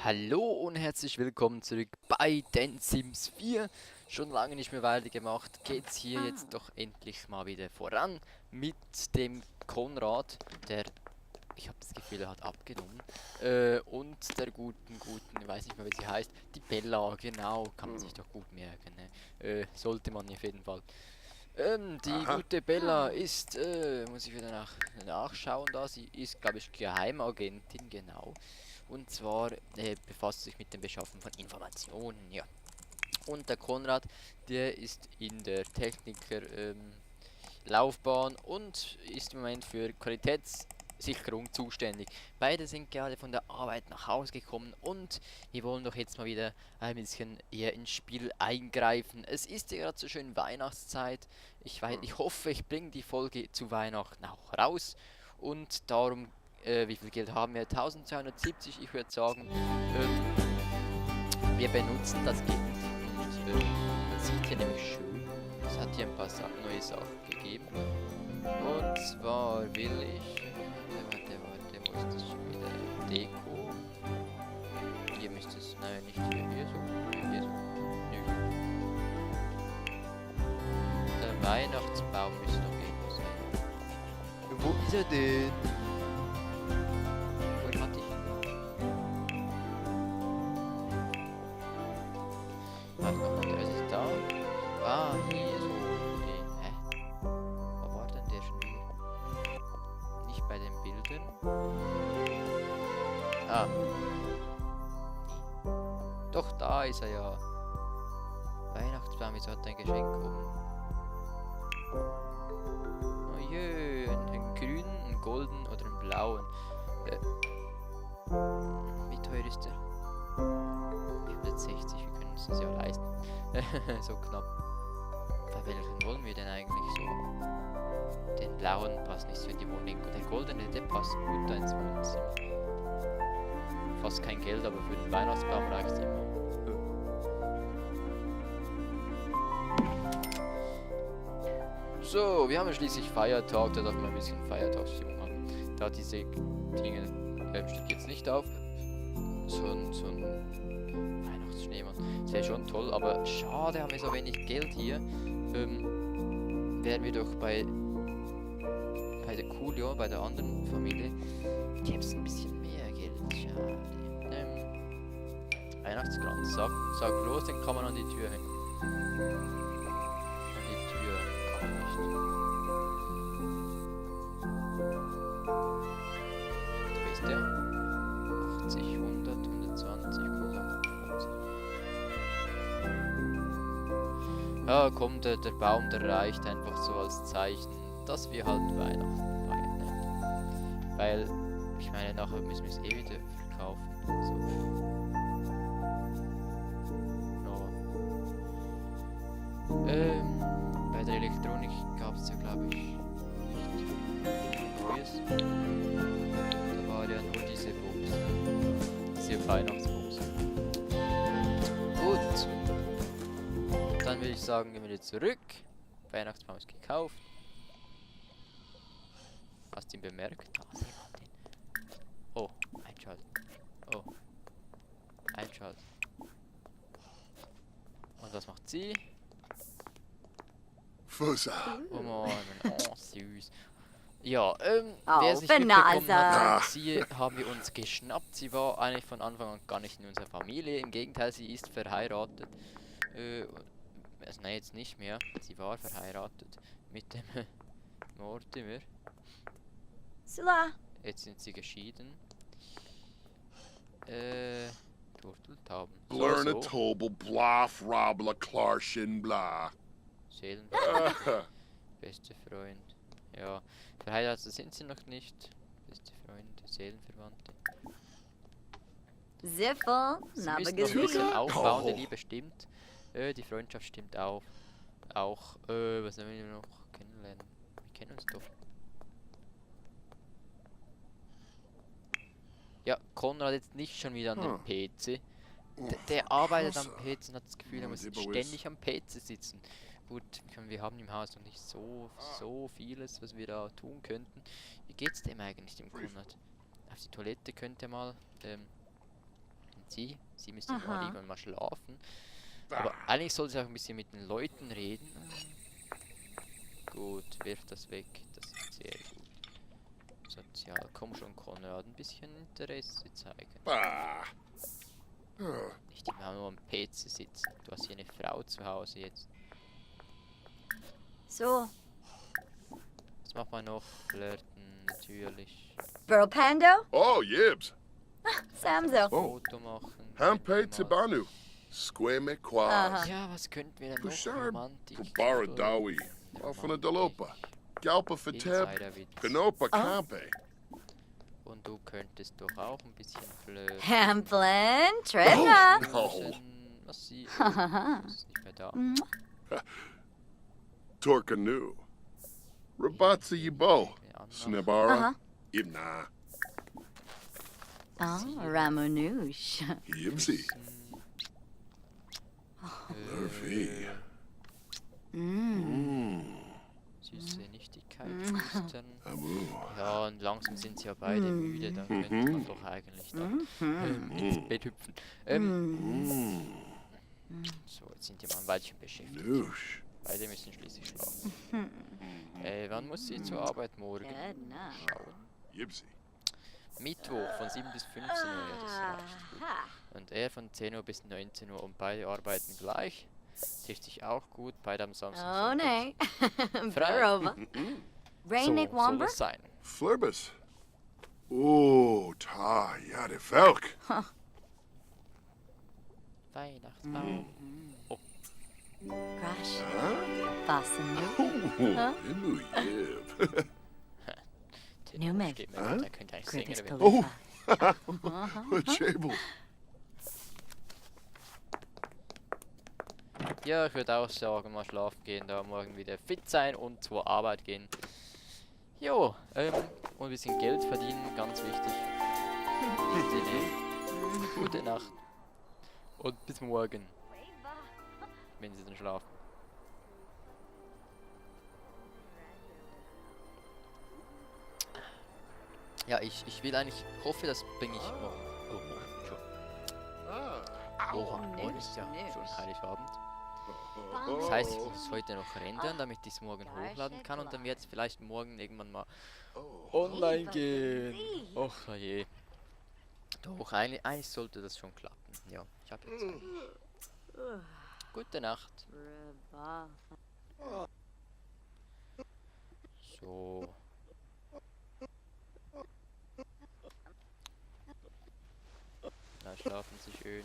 Hallo und herzlich willkommen zurück bei den Sims 4. Schon lange nicht mehr weitergemacht, geht's hier jetzt doch endlich mal wieder voran mit dem Konrad, der, ich habe das Gefühl, er hat abgenommen, und der guten, ich weiß nicht mehr, wie sie heißt, die Bella, genau, kann man sich doch gut merken, ne? Sollte man auf jeden Fall. Die Aha. gute Bella ist, muss ich wieder nachschauen da, sie ist, glaube ich, Geheimagentin, genau. Und zwar befasst sich mit dem Beschaffen von Informationen, ja. Und der Konrad, der ist in der Techniker Laufbahn und ist im Moment für Qualitätssicherung zuständig. Beide sind gerade von der Arbeit nach Hause gekommen und wir wollen doch jetzt mal wieder ein bisschen eher ins Spiel eingreifen. Es ist ja gerade so schön Weihnachtszeit. Ich hoffe, ich bringe die Folge zu Weihnachten auch raus und darum, wie viel Geld haben wir? 1270, ich würde sagen, wir benutzen das Geld und man sieht hier nämlich schön, es hat hier ein paar neue Sachen gegeben. Und zwar will ich. Warte, wo ist das schon wieder? Deko. Hier müsste es. Nein, nicht hier. Hier so. Hier so. Nö. Der Weihnachtsbaum müsste noch irgendwo sein. Wo ist er denn? Wohin hatte ich ihn? Warte mal, der ist da. Ah, hier so. Okay. Hä? Wo war denn der schon wieder? Nicht bei den Bildern. Ah. Doch, da ist er ja. Weihnachtsbaum, wieso hat er ein Geschenk oben? Oh je, einen grünen, einen golden oder einen blauen. Wie teuer ist der? 460, wir können uns das ja leisten. So knapp. Bei welchen wollen wir denn eigentlich so? Den blauen passt nicht so in die Wohnung. Der goldene, der passt gut ins Wohnzimmer. Fast kein Geld, aber für den Weihnachtsbaum reicht es immer. So, wir haben ja schließlich Feiertag, da darf man ein bisschen Feiertagsstimmung haben. Da diese Dinge steht jetzt nicht auf. So ein Weihnachtsschneemann. Das wäre schon toll, aber schade, haben wir so wenig Geld hier. Wären wir doch bei der Coolio, bei der anderen Familie, die haben ein bisschen mehr Geld. Schade. Weihnachtskranz, sag los, den kann man an die Tür hängen. An die Tür kann man nicht. Wo ist der? 80, 100, 120, 150. Ja, komm, der Baum, der reicht einfach so als Zeichen, dass wir halt Weihnachten feiern. Ne? Weil, ich meine, nachher müssen wir es eh wieder verkaufen. So. Bei der Elektronik gab es ja, glaube ich, nicht Neues. Da war ja nur diese Bums. Diese Weihnachtsbums. Gut. Dann würde ich sagen, gehen wir wieder zurück. Weihnachtsbaum ist gekauft. Hast du ihn bemerkt? Ah, sieht man den. Oh, einschalten. Oh. Einschalten. Und was macht sie? Fuzza. Oh Mann, oh süß. Ja, wer es Auf nicht die mitbekommen Nase. hat, sie haben wir uns geschnappt. Sie war eigentlich von Anfang an gar nicht in unserer Familie. Im Gegenteil, sie ist verheiratet. Also nein, jetzt nicht mehr. Sie war verheiratet mit dem Mortimer. Sula. Jetzt sind sie geschieden. Turteltauben. Learn a So. tobel blaf robla klarshin bla. Seelenverwandte. Beste Freund. Ja, verheiratet sind sie noch nicht. Beste Freunde, Seelenverwandte. Siffel. Sie Na, müssen noch ein bisschen Bagazoo. aufbauen, die Oh. Liebe stimmt. Die Freundschaft stimmt auch. Was sollen wir noch kennenlernen? Wir kennen uns doch. Ja, Konrad jetzt nicht schon wieder an dem PC. Der arbeitet am PC und hat das Gefühl, er muss ständig am PC sitzen. Gut, wir haben im Haus noch nicht so vieles, was wir da tun könnten. Wie geht's dem eigentlich, dem Konrad? Auf die Toilette könnte mal Sie müsste mal Aha. liegen und mal schlafen. Aber eigentlich soll sie auch ein bisschen mit den Leuten reden. Gut, wirf das weg. Das ist sehr gut. Sozial. Komm schon, Konrad. Ein bisschen Interesse zeigen. Bah. Nicht immer nur am PC sitzen. Du hast hier eine Frau zu Hause jetzt. So, Was macht man noch? Flirten, natürlich. Burl Pando? Oh, Yibs. Samzo. Oh. Foto machen. Hampe könnte man- Tibanu. Squame Quas. Aha. Ja, was könnten wir denn noch? Pushar Romantik. Baradawi. Wafana Dalopa. Galpa Fateb. Insiderwitz. Pinopa Campe. Und du könntest doch auch ein bisschen flirten. Hamplin, Trevor. Müssen, was sie... Oh, ist nicht mehr da. Torcanu. Rabatsi Yibo. Die Anna. Snebara. Aha. Ibna. Oh, Ramonouche. Yibsi. Äh, Murphy. Süße Nichtigkeit flüstern. Amu. Ja, und langsam sind sie ja beide müde, da könnte man doch eigentlich da ins Bett hüpfen. So, jetzt sind die mal ein Weilchen beschäftigt. Noosh. Beide müssen schließlich schlafen. Wann muss sie zur Arbeit morgen? Good enough. Schauen. Yibsi. Mittwoch von 7 bis 15 Uhr, ja, das reicht gut. Aha. Und er von 10 Uhr bis 19 Uhr und beide arbeiten gleich. Trifft sich auch gut, beide am Samstag. Oh, Sonntag. nay. Frei. Burova. So Rainick soll Womber? es sein. Flirbus. Oh, ta, ja, de Felk. Weihnachtsbaum. Gosh. Huh? Fasten. Oh, Imu Yib. New Meg. Steht mir gut, er könnte eigentlich singen. Grievous wenn- Oh. Khalifa. Chable. Ja, ich würde auch sagen, mal schlafen gehen, da morgen wieder fit sein und zur Arbeit gehen. Jo, und ein bisschen Geld verdienen, ganz wichtig. In diesem Sinne, gute Nacht. Und bis morgen, wenn Sie dann schlafen. Ja, ich will eigentlich, hoffe, das bringe ich morgen. Oh, morgen schon. Morgen ist ja schon Heiligabend. Das heißt, ich muss es heute noch rendern, damit ich es morgen hochladen kann und dann wird es vielleicht morgen irgendwann mal online gehen. Och, je. Doch, eigentlich sollte das schon klappen. Ja, ich habe jetzt Zeit. Gute Nacht. So. Na, schlafen Sie schön.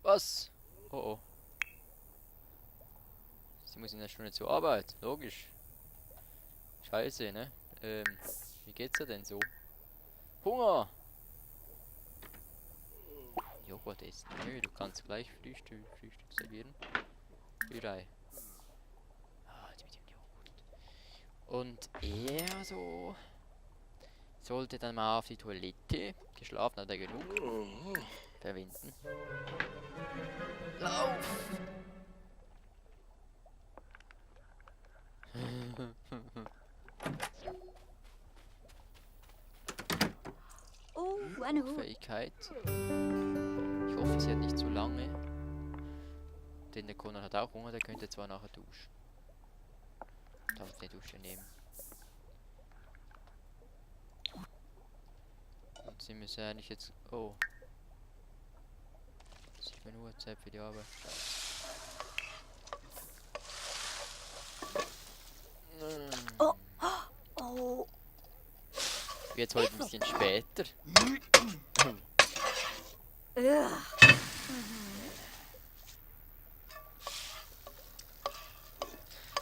Was? Oh oh. Sie muss in einer Stunde zur Arbeit, logisch. Scheiße, ne? Wie geht's dir denn so? Hunger! Joghurt essen. Nö, du kannst gleich Frühstück servieren. Rührei. Ah, jetzt mit dem Joghurt. Und er so sollte dann mal auf die Toilette. Geschlafen hat er genug. Verwenden. Lauf! Oh, eine Hu. Fähigkeit. Ich hoffe, sie hat nicht zu lange. Denn der Conan hat auch Hunger, der könnte zwar nachher duschen. Darf eine Dusche nehmen. Und sie müssen eigentlich jetzt. Oh. 7 Uhr Zeit für die Arbeit. Oh. Oh. Jetzt heute ein bisschen später. Ugh.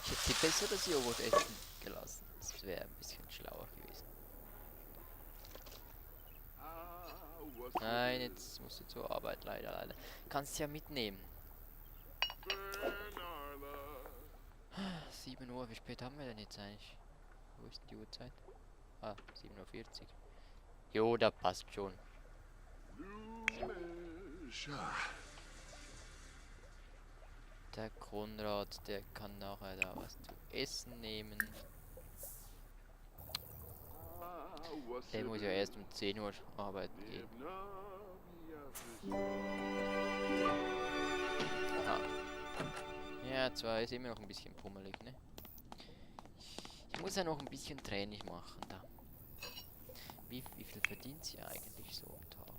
Ich hätte sie besser das Joghurt essen gelassen. Das wäre ein bisschen schlauer gewesen. Nein, jetzt musst du zur Arbeit, leider. Kannst ja mitnehmen. 7 Uhr, wie spät haben wir denn jetzt eigentlich? Wo ist denn die Uhrzeit? Ah, 7:40 Uhr. Jo, da passt schon. Der Konrad, der kann nachher da was zu essen nehmen. Der muss ja erst um 10 Uhr arbeiten gehen. Aha. Ja, zwar ist immer noch ein bisschen pummelig, ne? Ich muss ja noch ein bisschen Training machen da. Wie viel verdient sie eigentlich so am Tag?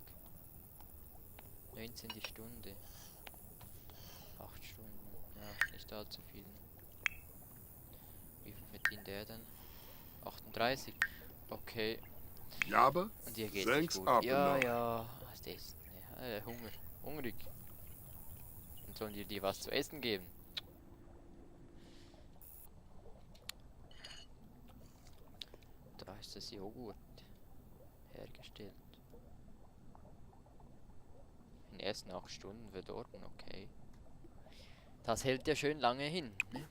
19 die Stunde. 8 Stunden. Ja, nicht allzu viel. Wie viel verdient der denn? 38. Okay. Yaba? Und ihr geht nicht Thanks, gut. Oppenau. Ja. Was ist das? Ja, Hungrig. Und sollen die dir was zu essen geben? Da ist das Joghurt hergestellt. In den ersten 8 Stunden verdorben, okay. Das hält ja schön lange hin, ne?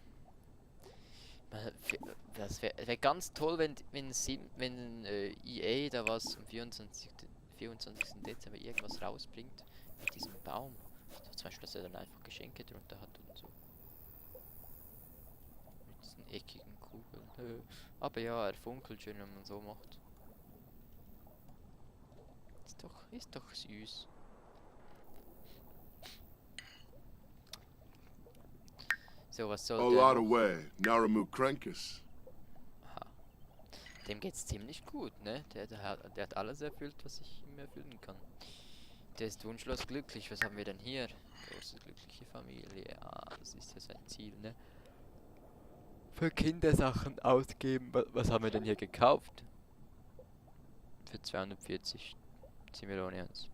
Das wär ganz toll, wenn EA da was am 24. Dezember irgendwas rausbringt mit diesem Baum. Also zum Beispiel, dass er dann einfach Geschenke drunter hat und so. Mit diesen eckigen Kugeln. Aber ja, er funkelt schön, wenn man so macht. Ist doch süß. So, was soll der? Oladaway, Naramu Krenkis. Aha. Dem geht's ziemlich gut, ne? Der hat alles erfüllt, was ich ihm erfüllen kann. Der ist wunschlos glücklich. Was haben wir denn hier? Große glückliche Familie. Ah, das ist ja sein Ziel, ne? Für Kindersachen ausgeben. Was haben wir denn hier gekauft? Für 240 Simoleons.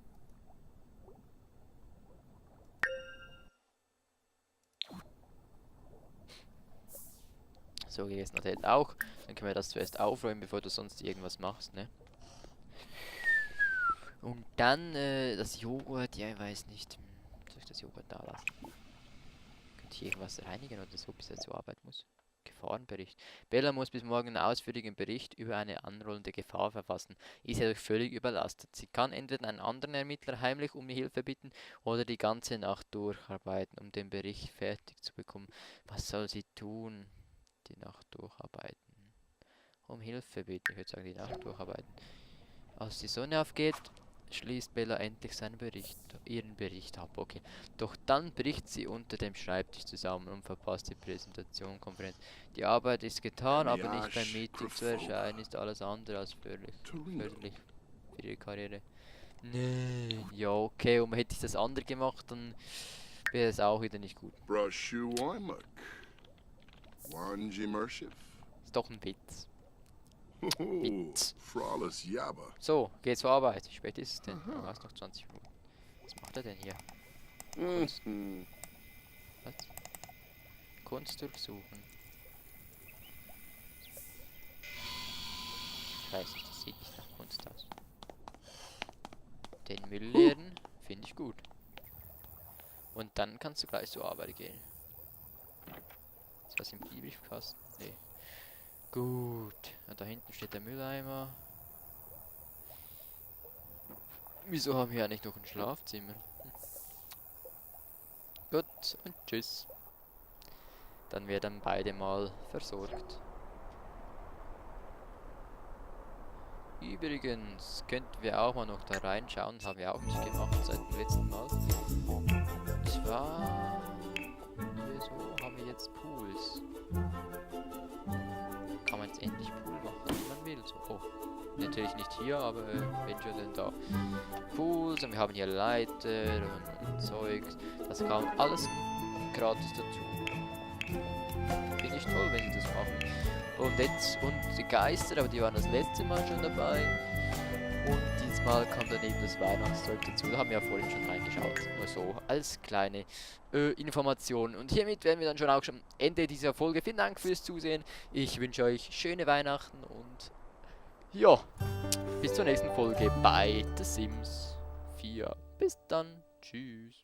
So, gegessen hat er auch. Dann können wir das zuerst aufräumen, bevor du sonst irgendwas machst, ne? Und dann, das Joghurt, ja, ich weiß nicht. Soll ich das Joghurt da lassen? Könnte ich irgendwas reinigen oder so, bis er zur Arbeit muss? Gefahrenbericht. Bella muss bis morgen einen ausführlichen Bericht über eine anrollende Gefahr verfassen. Ist jedoch völlig überlastet. Sie kann entweder einen anderen Ermittler heimlich um Hilfe bitten oder die ganze Nacht durcharbeiten, um den Bericht fertig zu bekommen. Was soll sie tun? Die Nacht durcharbeiten. Um Hilfe bitten. Ich würde sagen, die Nacht durcharbeiten. Als die Sonne aufgeht, schließt Bella endlich ihren Bericht ab. Okay. Doch dann bricht sie unter dem Schreibtisch zusammen und verpasst die Konferenz. Die Arbeit ist getan, aber nicht beim Meeting zu erscheinen, ist alles andere als förderlich für ihre Karriere. Nee. Ja, okay, und hätte ich das andere gemacht, dann wäre es auch wieder nicht gut. Brushu Wymak. Wanji Mershif. Ist doch ein Witz. Witz. Flawless Yaba. So, geht's zur Arbeit. Wie spät ist es denn? Du hast noch 20 Minuten. Was macht er denn hier? Kunst. Was? Kunst durchsuchen. Ich weiß nicht, das sieht nicht nach Kunst aus. Den Müll leeren, finde ich gut. Und dann kannst du gleich zur Arbeit gehen. Ist was im Briefkasten? Nee. Gut. Und da hinten steht der Mülleimer. Wieso haben wir ja nicht noch ein Schlafzimmer? Gut, und tschüss. Dann werden beide mal versorgt. Übrigens könnten wir auch mal noch da reinschauen. Haben wir auch nicht gemacht seit dem letzten Mal. Und zwar... Hier so haben wir jetzt Pools. Kann man jetzt endlich Pool machen, wenn man will. So, oh. Natürlich nicht hier, aber wenn schon denn da. Pools und wir haben hier Leiter und Zeugs. Das kam alles gratis dazu. Finde ich toll, wenn sie das machen. Und die Geister, aber die waren das letzte Mal schon dabei. Und diesmal kam dann eben das Weihnachtszeug dazu. Da haben wir ja vorhin schon reingeschaut. Nur so als kleine Information. Und hiermit wären wir dann auch schon am Ende dieser Folge. Vielen Dank fürs Zusehen. Ich wünsche euch schöne Weihnachten und ja, bis zur nächsten Folge bei The Sims 4. Bis dann. Tschüss.